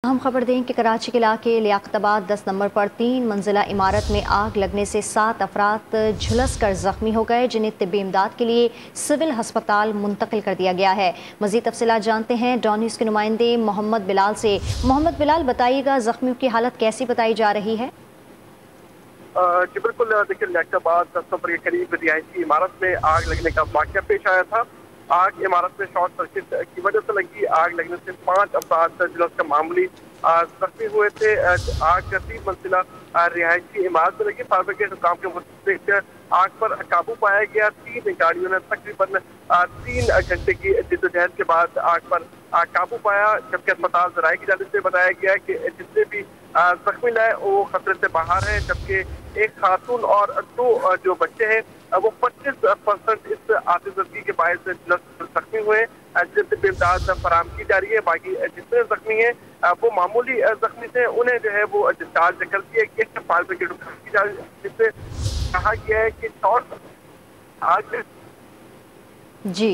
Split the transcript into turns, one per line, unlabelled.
हम खबर दें कि कराची के इलाके लियाकताबाद 10 नंबर पर 3 मंजिला इमारत में आग लगने से 7 अफराद झुलस कर जख्मी हो गए, जिन्हें तिब्बी इमदाद के लिए सिविल अस्पताल मुंतकिल कर दिया गया है। मजीद तफसीलात जानते हैं डॉन न्यूज़ के नुमाइंदे मोहम्मद बिलाल से। मोहम्मद बिलाल, बताइएगा जख्मियों की हालत कैसी बताई जा रही है?
जी बिल्कुल, देखिए लियाकताबाद 10 नंबर के करीब रिहायशी इमारत में आग लगने का वाक़या पेश आया था। आग इमारत में शॉर्ट सर्किट की वजह से लगी। आग लगने से 5 अफराद झुलस का मामूली जख्मी हुए थे। आग 3 मंजिला रिहायशी इमारत में लगी। फायर ब्रिगेड काम के मुताबिक आग पर काबू पाया गया। 3 गाड़ियों ने तकरीबन 3 घंटे की जिद्दोजहद के बाद आग पर काबू पाया, जबकि अस्पताल जराये की जानिब से बताया गया है कि जितने भी जख्मी है वो खतरे से बाहर है, जबकि एक खातून और 2 जो बच्चे हैं वो 25% इस आतिशबाजी के बायस जख्मी हुए, जिनसे इमदाद फराहम की जा रही है। बाकी जितने जख्मी हैं वो मामूली जख्मी थे, उन्हें जो है वो डिस्चार्ज कर दिया गया। फायर ब्रिगेड की जा रही है, जिससे कहा गया है कि शॉर्ट आग
जी।